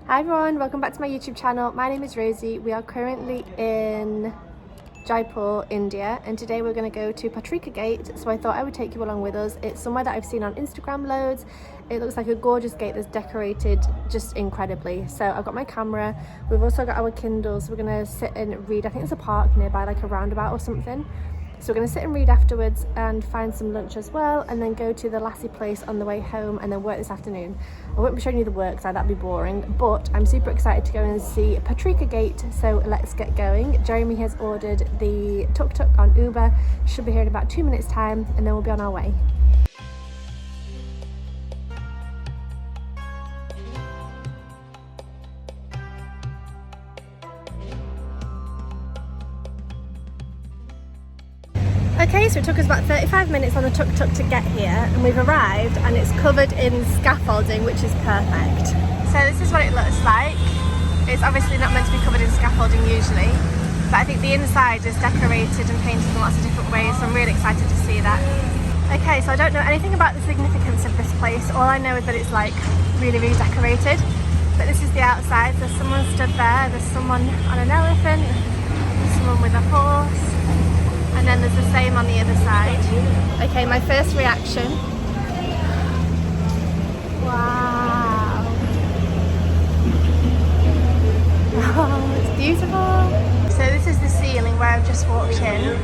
Hi everyone, welcome back to my YouTube channel. My name is Rosie. We are currently in Jaipur, India, and today we're going to go to Patrika Gate, so I thought I would take you along with us. It's somewhere that I've seen on Instagram loads. It looks like a gorgeous gate that's decorated just incredibly. So I've got my camera, we've also got our Kindles, so we're going to sit and read. I think there's a park nearby, like a roundabout or something. So we're going to sit and read afterwards and find some lunch as well, and then go to the Lassie place on the way home and then work this afternoon. I won't be showing you the work side, that'd be boring, but I'm super excited to go and see Patrika Gate, so let's get going. Jeremy has ordered the tuk-tuk on Uber, should be here in about 2 minutes time, and then we'll be on our way. Okay, so it took us about 35 minutes on the tuk-tuk to get here, and we've arrived and it's covered in scaffolding, which is perfect. So this is what it looks like. It's obviously not meant to be covered in scaffolding usually, but I think the inside is decorated and painted in lots of different ways, so I'm really excited to see that. Okay, so I don't know anything about the significance of this place. All I know is that it's like really, really decorated. But this is the outside. There's someone stood there, there's someone on an elephant, there's someone with a horse. And then there's the same on the other side. Okay, my first reaction. Wow. Oh, it's beautiful. So this is the ceiling where I've just walked in.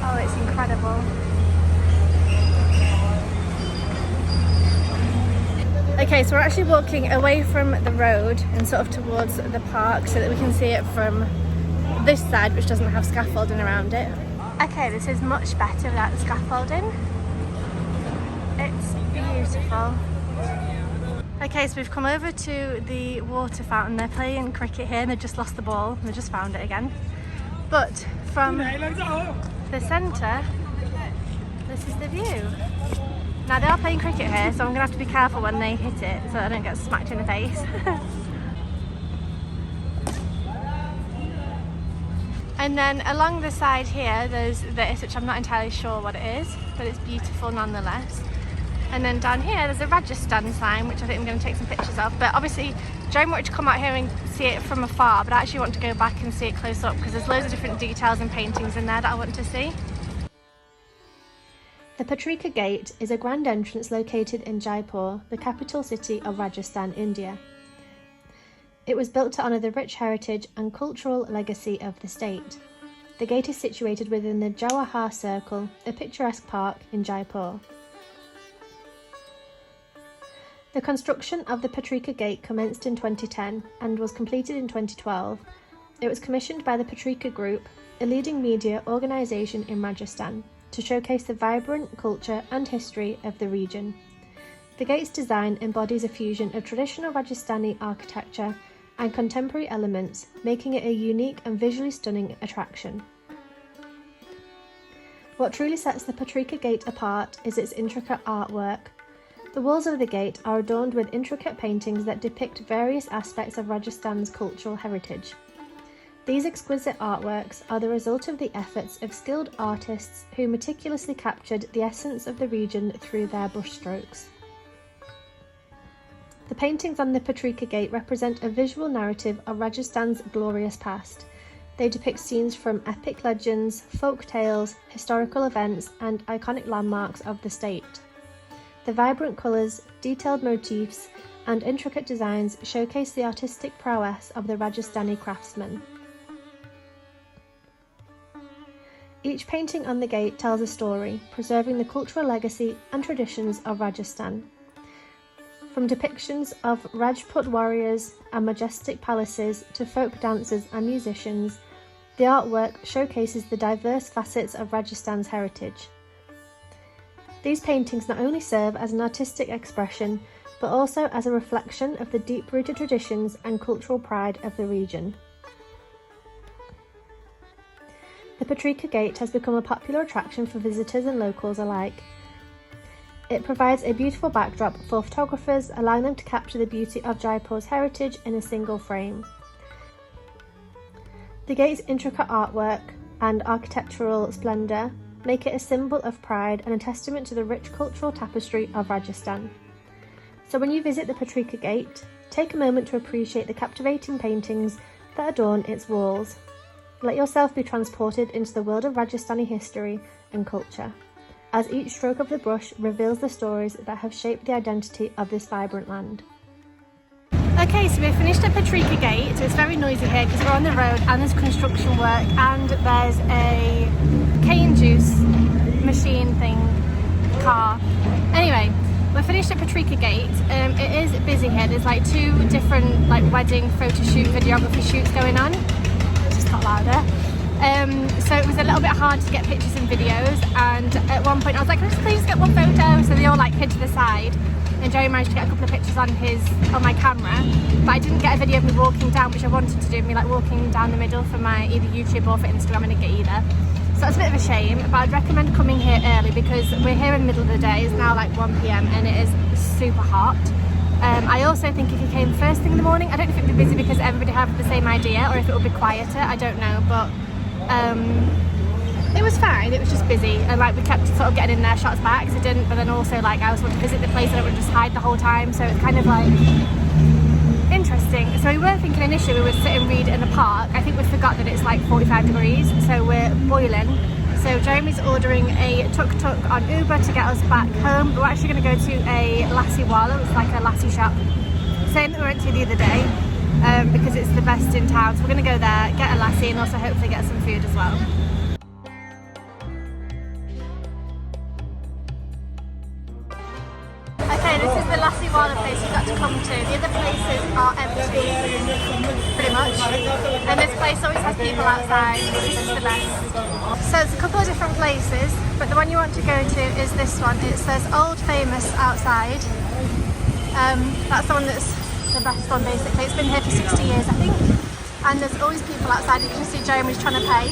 Oh, it's incredible. Okay, so we're actually walking away from the road and sort of towards the park so that we can see it from this side, which doesn't have scaffolding around it. Okay, this is much better without the scaffolding. It's beautiful. Okay, so we've come over to the water fountain. They're playing cricket here and they just lost the ball. They just found it again. But from the centre, this is the view. Now they are playing cricket here, so I'm gonna have to be careful when they hit it so I don't get smacked in the face. And then along the side here, there's this, which I'm not entirely sure what it is, but it's beautiful nonetheless. And then down here, there's a Rajasthan sign, which I think I'm going to take some pictures of. But obviously, Jeremy wanted to come out here and see it from afar, but I actually want to go back and see it close up because there's loads of different details and paintings in there that I want to see. The Patrika Gate is a grand entrance located in Jaipur, the capital city of Rajasthan, India. It was built to honour the rich heritage and cultural legacy of the state. The gate is situated within the Jawahar Circle, a picturesque park in Jaipur. The construction of the Patrika Gate commenced in 2010 and was completed in 2012. It was commissioned by the Patrika Group, a leading media organisation in Rajasthan, to showcase the vibrant culture and history of the region. The gate's design embodies a fusion of traditional Rajasthani architecture and contemporary elements, making it a unique and visually stunning attraction. What truly sets the Patrika Gate apart is its intricate artwork. The walls of the gate are adorned with intricate paintings that depict various aspects of Rajasthan's cultural heritage. These exquisite artworks are the result of the efforts of skilled artists who meticulously captured the essence of the region through their brushstrokes. The paintings on the Patrika Gate represent a visual narrative of Rajasthan's glorious past. They depict scenes from epic legends, folk tales, historical events, and iconic landmarks of the state. The vibrant colours, detailed motifs, and intricate designs showcase the artistic prowess of the Rajasthani craftsmen. Each painting on the gate tells a story, preserving the cultural legacy and traditions of Rajasthan. From depictions of Rajput warriors and majestic palaces to folk dancers and musicians, the artwork showcases the diverse facets of Rajasthan's heritage. These paintings not only serve as an artistic expression, but also as a reflection of the deep-rooted traditions and cultural pride of the region. The Patrika Gate has become a popular attraction for visitors and locals alike. It provides a beautiful backdrop for photographers, allowing them to capture the beauty of Jaipur's heritage in a single frame. The gate's intricate artwork and architectural splendour make it a symbol of pride and a testament to the rich cultural tapestry of Rajasthan. So when you visit the Patrika Gate, take a moment to appreciate the captivating paintings that adorn its walls. Let yourself be transported into the world of Rajasthani history and culture, as each stroke of the brush reveals the stories that have shaped the identity of this vibrant land. Okay, so we've finished at Patrika Gate. It's very noisy here because we're on the road and there's construction work and there's a cane juice machine thing, car. Anyway, we're finished at Patrika Gate. It is busy here. There's like 2 different like wedding photo shoot, videography shoots going on. It just got louder. So it was a little bit hard to get pictures and videos, and at one point I was like, can I just please get one photo? So they all like hid to the side, and Joey managed to get a couple of pictures on my camera, but I didn't get a video of me walking down, which I wanted to do, me like walking down the middle for my either YouTube or for Instagram. I didn't get either. So that's a bit of a shame, but I'd recommend coming here early because we're here in the middle of the day. It's now like 1 PM and it is super hot. I also think if you came first thing in the morning, I don't know if it'd be busy because everybody had the same idea or if it would be quieter, I don't know, but it was fine. It was just busy and like we kept sort of getting in there shots by accident, but then also like I was wanting to visit the place and I would just hide the whole time, so it's kind of like interesting. So we were thinking initially we would sit and read in the park. I think we forgot that it's like 45 degrees, so we're boiling. So Jeremy's ordering a tuk-tuk on Uber to get us back home. We're actually going to go to a Lassie Wala, it's like a Lassie shop, same that we went to the other day, because it's the best in town. So we're going to go there, get a Lassie and also hopefully get some food as well. Okay, this is the Lassie Wala place we've got to come to. The other places are empty, pretty much. And this place always has people outside. This is the best. So it's a couple of different places, but the one you want to go to is this one. It says Old Famous outside. That's the one that's the best one basically. It's been here for 60 years I think. And there's always people outside. You can see Jeremy's trying to pay.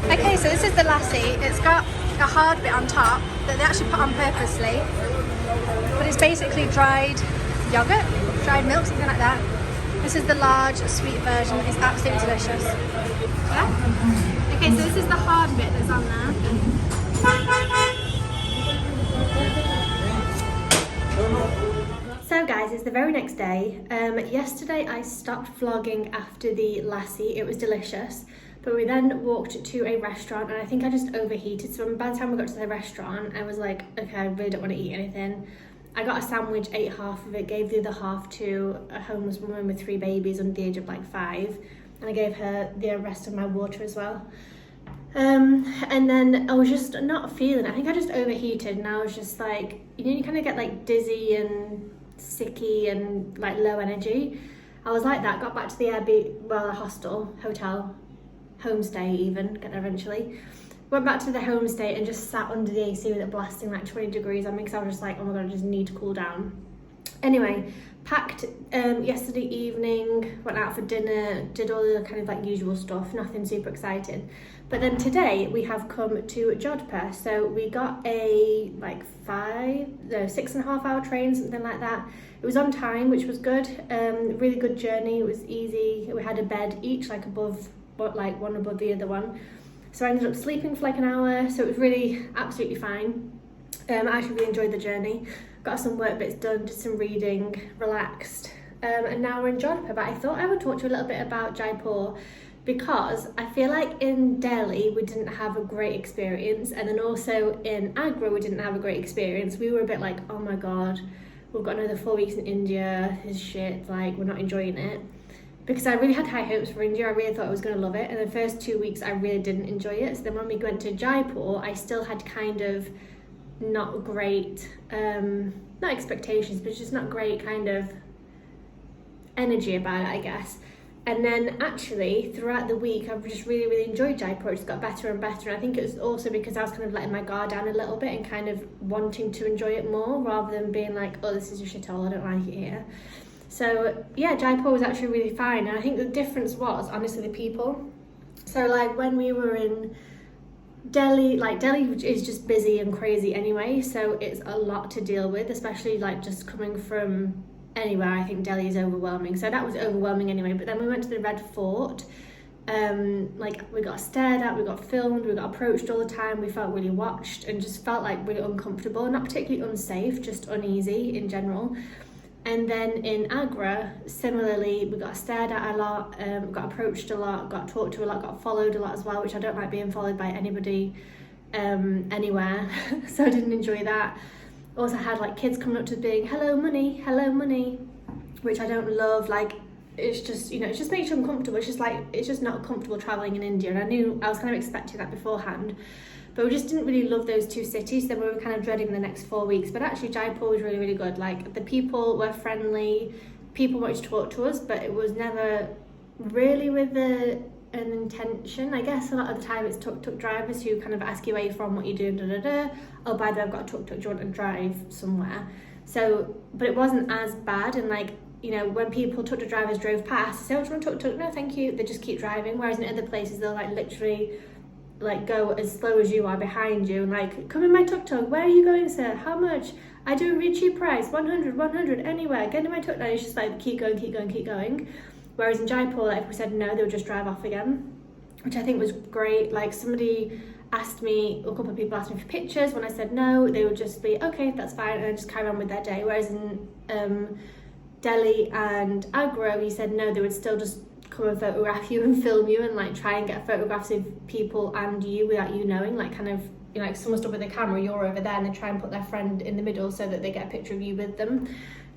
Okay, so this is the Lassie. It's got a hard bit on top that they actually put on purposely, but it's basically dried yogurt, dried milk, something like that. This is the large sweet version. It's absolutely delicious. Yeah? Okay, so this is the hard bit that's on there. So guys, it's the very next day. Yesterday I stopped vlogging after the Lassie. It was delicious. But we then walked to a restaurant and I think I just overheated. So by the time we got to the restaurant, I was like, okay, I really don't want to eat anything. I got a sandwich, ate half of it, gave the other half to a homeless woman with 3 babies under the age of like 5. And I gave her the rest of my water as well. And then I was just not feeling it. I think I just overheated and I was just like, you know, you kind of get like dizzy and sicky and like low energy. I was like that, got back to the hotel, homestay even, get there eventually. Went back to the homestay and just sat under the AC with it blasting like 20 degrees on me because I was just like, oh my god, I just need to cool down. Anyway, packed yesterday evening, went out for dinner, did all the kind of like usual stuff, nothing super exciting. But then today we have come to Jodhpur, so we got a like 6.5 hour train, something like that. It was on time, which was good. Really good journey. It was easy. We had a bed each, like above, like one above the other one. So I ended up sleeping for like an hour, so it was really absolutely fine. I actually really enjoyed the journey. Got some work bits done, did some reading, relaxed, and now we're in Jodhpur. But I thought I would talk to you a little bit about Jaipur because I feel like in Delhi we didn't have a great experience, and then also in Agra we didn't have a great experience. We were a bit like, oh my god, we've got another 4 weeks in India, this shit, like we're not enjoying it. Because I really had high hopes for India. I really thought I was going to love it, and the first 2 weeks I really didn't enjoy it. So then when we went to Jaipur, I still had kind of not great, not expectations, but just not great kind of energy about it, I guess. And then actually throughout the week I've just really enjoyed Jaipur. It just got better and better, and I think it was also because I was kind of letting my guard down a little bit and kind of wanting to enjoy it more rather than being like, oh, this is a shithole, I don't like it here. So yeah, Jaipur was actually really fine, and I think the difference was honestly the people. So like when we were in Delhi, like Delhi is just busy and crazy anyway, so it's a lot to deal with, especially like just coming from anywhere. I think Delhi is overwhelming, so that was overwhelming anyway. But then we went to the Red Fort, Like we got stared at, we got filmed, we got approached all the time, we felt really watched and just felt like really uncomfortable, not particularly unsafe, just uneasy in general. And then in Agra, similarly, we got stared at a lot, got approached a lot, got talked to a lot, got followed a lot as well, which I don't like being followed by anybody anywhere, so I didn't enjoy that. Also had like kids coming up to us being hello money, which I don't love. Like it's just, you know, it just makes you uncomfortable. It's just like, it's just not comfortable traveling in India, and I was kind of expecting that beforehand, but we just didn't really love those two cities, so we were kind of dreading the next 4 weeks. But actually Jaipur was really, really good. Like the people were friendly, people wanted to talk to us, but it was never really with an intention. I guess a lot of the time it's tuk-tuk drivers who kind of ask you where you're from, what you do, oh by the way I've got a tuk-tuk, do you want to drive somewhere? So, but it wasn't as bad, and like, you know, when people tuk-tuk drivers drove past, they say, oh, do you want tuk-tuk? No thank you, they just keep driving. Whereas in other places they'll like literally like go as slow as you are behind you and like, come in my tuk-tuk, where are you going sir, how much? I do a really cheap price, 100 anywhere, get in my tuk-tuk. It's just like keep going. Whereas in Jaipur, like if we said no, they would just drive off again, which I think was great. Like somebody asked me, a couple of people asked me for pictures. When I said no, they would just be okay, that's fine, and then just carry on with their day. Whereas in Delhi and Agra, you said no, they would still just come and photograph you and film you and like try and get photographs of people and you without you knowing. Like kind of, you know, like someone stood with a camera, you're over there, and they try and put their friend in the middle so that they get a picture of you with them,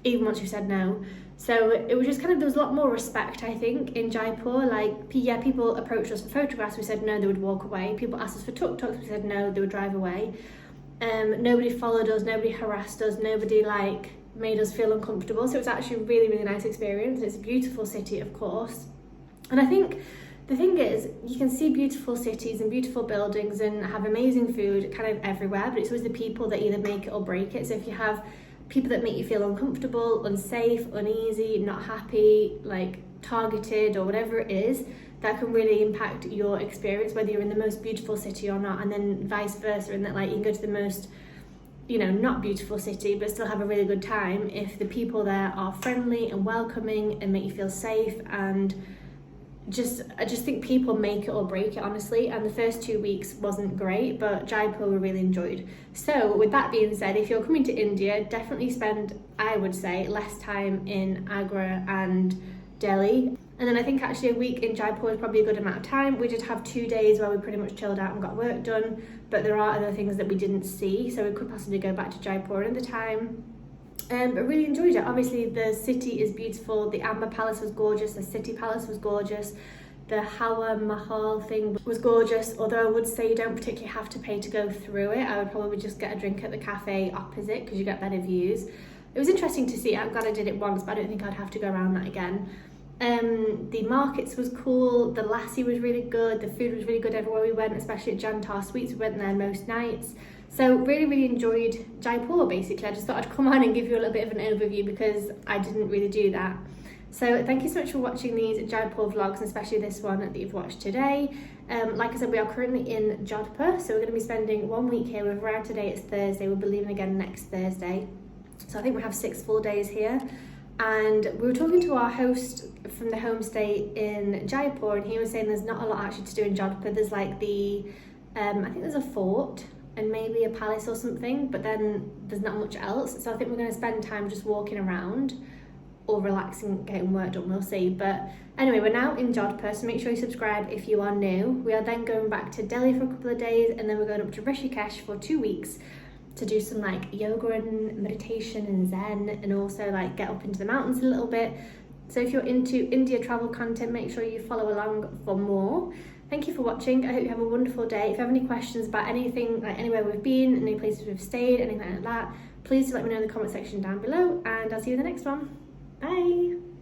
even once you said no. So it was just kind of, there was a lot more respect, I think, in Jaipur. Like, yeah, people approached us for photographs, we said no, they would walk away. People asked us for tuk-tuks, we said no, they would drive away. Nobody followed us, nobody harassed us, nobody like made us feel uncomfortable. So it was actually a really, really nice experience. It's a beautiful city, of course. And I think the thing is, you can see beautiful cities and beautiful buildings and have amazing food kind of everywhere, but it's always the people that either make it or break it. So if you have people that make you feel uncomfortable, unsafe, uneasy, not happy, like targeted or whatever it is, that can really impact your experience, whether you're in the most beautiful city or not. And then vice versa, in that like you can go to the most, you know, not beautiful city but still have a really good time if the people there are friendly and welcoming and make you feel safe. And I just think people make it or break it, honestly. And the first 2 weeks wasn't great, but Jaipur we really enjoyed. So with that being said, if you're coming to India, definitely spend, I would say, less time in Agra and Delhi. And then I think actually a week in Jaipur is probably a good amount of time. We did have 2 days where we pretty much chilled out and got work done, but there are other things that we didn't see, so we could possibly go back to Jaipur another time. But really enjoyed it. Obviously the city is beautiful, the Amber Palace was gorgeous, the City Palace was gorgeous, the Hawa Mahal thing was gorgeous, although I would say you don't particularly have to pay to go through it. I would probably just get a drink at the cafe opposite because you get better views. It was interesting to see. I'm glad I did it once, but I don't think I'd have to go around that again. The markets was cool, the Lassie was really good, the food was really good everywhere we went, especially at Jantar Sweets. We went there most nights. So really, really enjoyed Jaipur, basically. I just thought I'd come on and give you a little bit of an overview because I didn't really do that. So thank you so much for watching these Jaipur vlogs, and especially this one that you've watched today. Like I said, we are currently in Jodhpur, so we're going to be spending 1 week here. We've arrived today, it's Thursday, we'll be leaving again next Thursday. So I think we have 6 full days here. And we were talking to our host from the homestay in Jaipur, and he was saying there's not a lot actually to do in Jodhpur. There's like the, I think there's a fort and maybe a palace or something, but then there's not much else. So I think we're going to spend time just walking around or relaxing, getting work done, we'll see. But anyway, we're now in Jodhpur, so make sure you subscribe if you are new. We are then going back to Delhi for a couple of days, and then we're going up to Rishikesh for 2 weeks to do some like yoga and meditation and zen, and also like get up into the mountains a little bit. So if you're into India travel content, make sure you follow along for more. Thank you for watching. I hope you have a wonderful day. If you have any questions about anything, like anywhere we've been, any places we've stayed, anything like that, please do let me know in the comment section down below, and I'll see you in the next one. Bye.